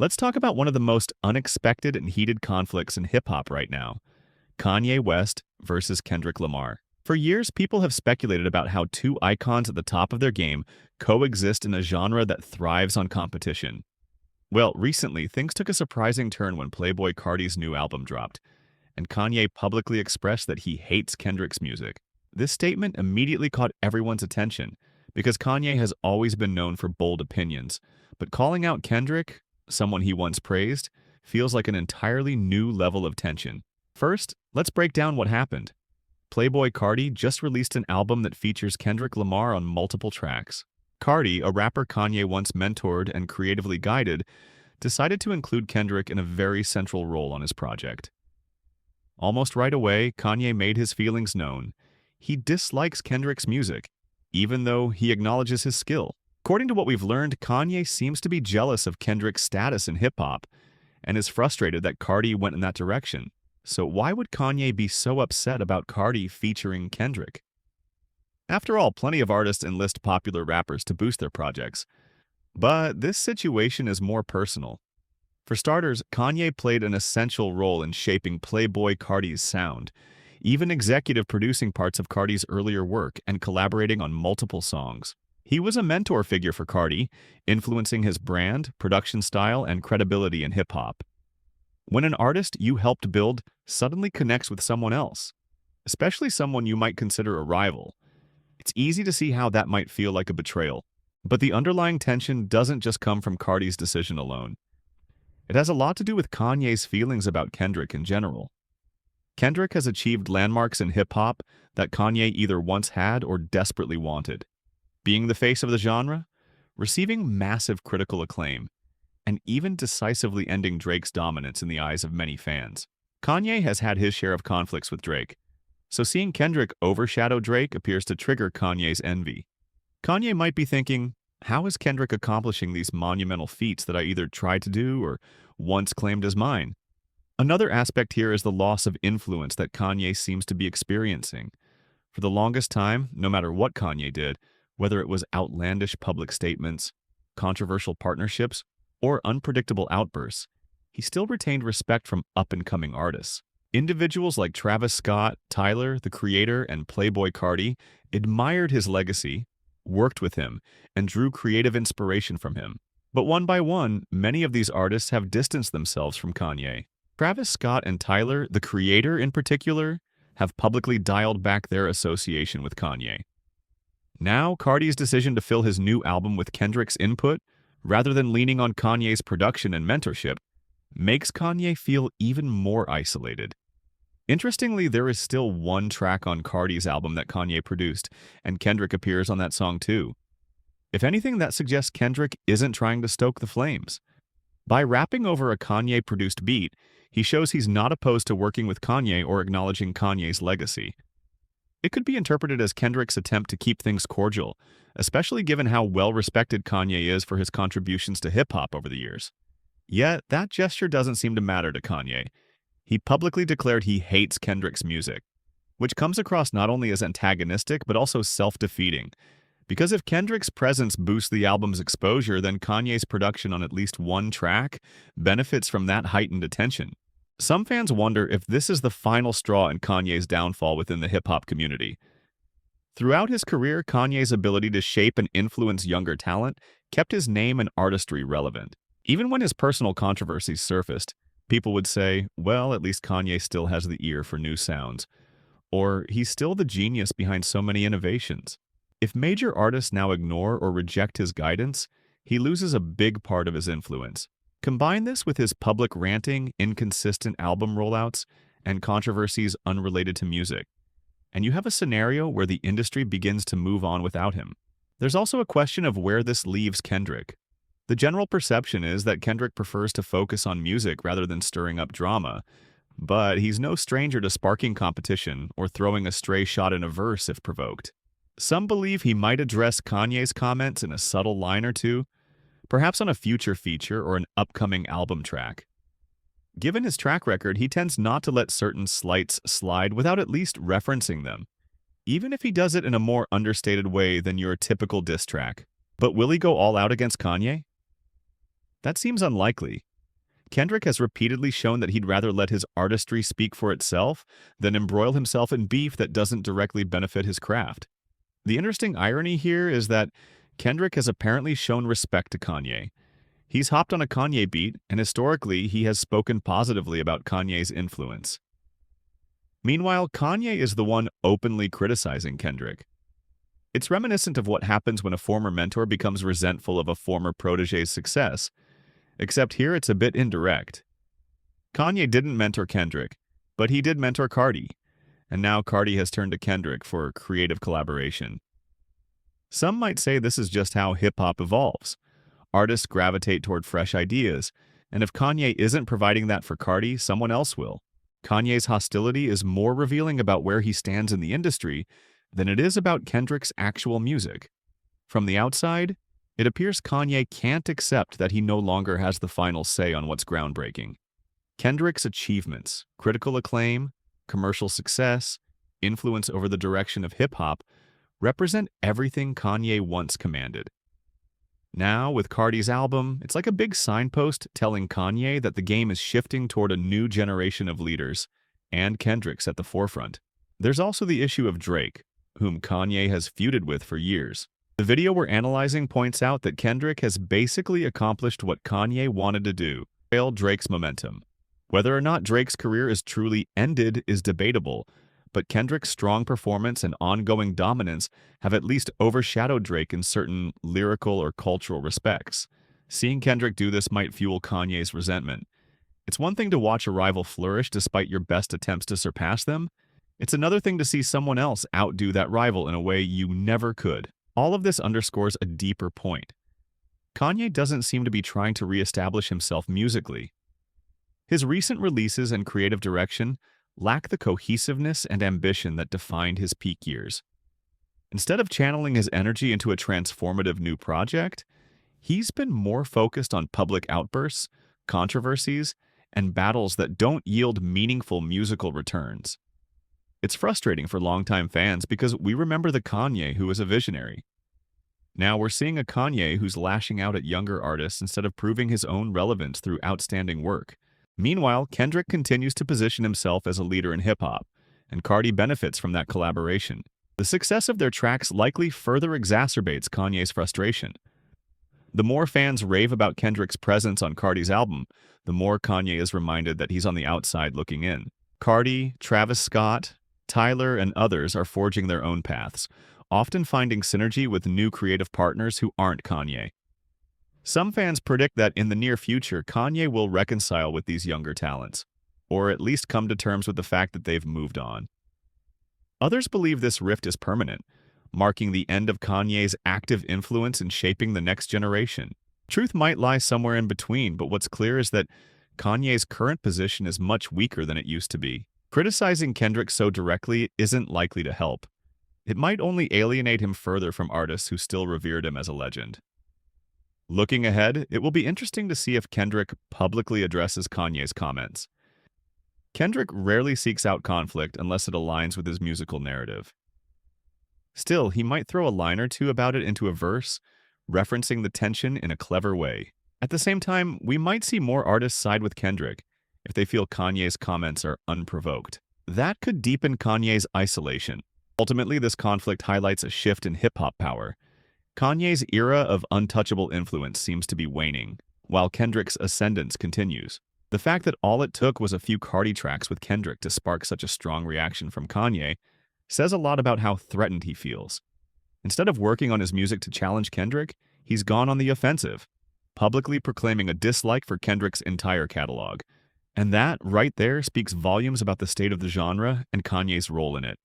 Let's talk about one of the most unexpected and heated conflicts in hip-hop right now: Kanye West versus Kendrick Lamar. For years, people have speculated about how two icons at the top of their game coexist in a genre that thrives on competition. Well, recently, things took a surprising turn when Playboi Carti's new album dropped, and Kanye publicly expressed that he hates Kendrick's music. This statement immediately caught everyone's attention, because Kanye has always been known for bold opinions, but calling out Kendrick, someone he once praised, feels like an entirely new level of tension. First, let's break down what happened. Playboi Carti just released an album that features Kendrick Lamar on multiple tracks. Carti, a rapper Kanye once mentored and creatively guided, decided to include Kendrick in a very central role on his project. Almost right away, Kanye made his feelings known. He dislikes Kendrick's music, even though he acknowledges his skill. According to what we've learned, Kanye seems to be jealous of Kendrick's status in hip-hop and is frustrated that Carti went in that direction. So why would Kanye be so upset about Carti featuring Kendrick? After all, plenty of artists enlist popular rappers to boost their projects. But this situation is more personal. For starters, Kanye played an essential role in shaping Playboi Carti's sound, even executive producing parts of Carti's earlier work and collaborating on multiple songs. He was a mentor figure for Carti, influencing his brand, production style, and credibility in hip-hop. When an artist you helped build suddenly connects with someone else, especially someone you might consider a rival, it's easy to see how that might feel like a betrayal. But the underlying tension doesn't just come from Carti's decision alone. It has a lot to do with Kanye's feelings about Kendrick in general. Kendrick has achieved landmarks in hip-hop that Kanye either once had or desperately wanted: being the face of the genre, receiving massive critical acclaim, and even decisively ending Drake's dominance in the eyes of many fans. Kanye has had his share of conflicts with Drake, so seeing Kendrick overshadow Drake appears to trigger Kanye's envy. Kanye might be thinking, how is Kendrick accomplishing these monumental feats that I either tried to do or once claimed as mine? Another aspect here is the loss of influence that Kanye seems to be experiencing. For the longest time, no matter what Kanye did, whether it was outlandish public statements, controversial partnerships, or unpredictable outbursts, he still retained respect from up-and-coming artists. Individuals like Travis Scott, Tyler, the Creator, and Playboi Carti admired his legacy, worked with him, and drew creative inspiration from him. But one by one, many of these artists have distanced themselves from Kanye. Travis Scott and Tyler, the Creator in particular, have publicly dialed back their association with Kanye. Now, Carti's decision to fill his new album with Kendrick's input, rather than leaning on Kanye's production and mentorship, makes Kanye feel even more isolated. Interestingly, there is still one track on Carti's album that Kanye produced, and Kendrick appears on that song too. If anything, that suggests Kendrick isn't trying to stoke the flames. By rapping over a Kanye-produced beat, he shows he's not opposed to working with Kanye or acknowledging Kanye's legacy. It could be interpreted as Kendrick's attempt to keep things cordial, especially given how well-respected Kanye is for his contributions to hip-hop over the years. Yet, that gesture doesn't seem to matter to Kanye. He publicly declared he hates Kendrick's music, which comes across not only as antagonistic but also self-defeating. Because if Kendrick's presence boosts the album's exposure, then Kanye's production on at least one track benefits from that heightened attention. Some fans wonder if this is the final straw in Kanye's downfall within the hip-hop community. Throughout his career, Kanye's ability to shape and influence younger talent kept his name and artistry relevant. Even when his personal controversies surfaced, people would say, well, at least Kanye still has the ear for new sounds, or he's still the genius behind so many innovations. If major artists now ignore or reject his guidance, he loses a big part of his influence. Combine this with his public ranting, inconsistent album rollouts, and controversies unrelated to music, and you have a scenario where the industry begins to move on without him. There's also a question of where this leaves Kendrick. The general perception is that Kendrick prefers to focus on music rather than stirring up drama, but he's no stranger to sparking competition or throwing a stray shot in a verse if provoked. Some believe he might address Kanye's comments in a subtle line or two, perhaps on a future feature or an upcoming album track. Given his track record, he tends not to let certain slights slide without at least referencing them, even if he does it in a more understated way than your typical diss track. But will he go all out against Kanye? That seems unlikely. Kendrick has repeatedly shown that he'd rather let his artistry speak for itself than embroil himself in beef that doesn't directly benefit his craft. The interesting irony here is that Kendrick has apparently shown respect to Kanye. He's hopped on a Kanye beat, and historically, he has spoken positively about Kanye's influence. Meanwhile, Kanye is the one openly criticizing Kendrick. It's reminiscent of what happens when a former mentor becomes resentful of a former protege's success, except here it's a bit indirect. Kanye didn't mentor Kendrick, but he did mentor Carti, and now Carti has turned to Kendrick for creative collaboration. Some might say this is just how hip-hop evolves. Artists gravitate toward fresh ideas, and if Kanye isn't providing that for Carti, someone else will. Kanye's hostility is more revealing about where he stands in the industry than it is about Kendrick's actual music. From the outside, it appears Kanye can't accept that he no longer has the final say on what's groundbreaking. Kendrick's achievements, critical acclaim, commercial success, influence over the direction of hip-hop represent everything Kanye once commanded. Now, with Carti's album, it's like a big signpost telling Kanye that the game is shifting toward a new generation of leaders, and Kendrick's at the forefront. There's also the issue of Drake, whom Kanye has feuded with for years. The video we're analyzing points out that Kendrick has basically accomplished what Kanye wanted to do, trail Drake's momentum. Whether or not Drake's career is truly ended is debatable, but Kendrick's strong performance and ongoing dominance have at least overshadowed Drake in certain lyrical or cultural respects. Seeing Kendrick do this might fuel Kanye's resentment. It's one thing to watch a rival flourish despite your best attempts to surpass them. It's another thing to see someone else outdo that rival in a way you never could. All of this underscores a deeper point. Kanye doesn't seem to be trying to reestablish himself musically. His recent releases and creative direction lack the cohesiveness and ambition that defined his peak years. Instead of channeling his energy into a transformative new project, he's been more focused on public outbursts, controversies, and battles that don't yield meaningful musical returns. It's frustrating for longtime fans because we remember the Kanye who was a visionary. Now we're seeing a Kanye who's lashing out at younger artists instead of proving his own relevance through outstanding work. Meanwhile, Kendrick continues to position himself as a leader in hip-hop, and Carti benefits from that collaboration. The success of their tracks likely further exacerbates Kanye's frustration. The more fans rave about Kendrick's presence on Carti's album, the more Kanye is reminded that he's on the outside looking in. Carti, Travis Scott, Tyler, and others are forging their own paths, often finding synergy with new creative partners who aren't Kanye. Some fans predict that in the near future, Kanye will reconcile with these younger talents, or at least come to terms with the fact that they've moved on. Others believe this rift is permanent, marking the end of Kanye's active influence in shaping the next generation. Truth might lie somewhere in between, but what's clear is that Kanye's current position is much weaker than it used to be. Criticizing Kendrick so directly isn't likely to help. It might only alienate him further from artists who still revered him as a legend. Looking ahead, it will be interesting to see if Kendrick publicly addresses Kanye's comments. Kendrick rarely seeks out conflict unless it aligns with his musical narrative. Still, he might throw a line or two about it into a verse, referencing the tension in a clever way. At the same time, we might see more artists side with Kendrick if they feel Kanye's comments are unprovoked. That could deepen Kanye's isolation. Ultimately, this conflict highlights a shift in hip-hop power. Kanye's era of untouchable influence seems to be waning, while Kendrick's ascendance continues. The fact that all it took was a few Carti tracks with Kendrick to spark such a strong reaction from Kanye says a lot about how threatened he feels. Instead of working on his music to challenge Kendrick, he's gone on the offensive, publicly proclaiming a dislike for Kendrick's entire catalog. And that, right there, speaks volumes about the state of the genre and Kanye's role in it.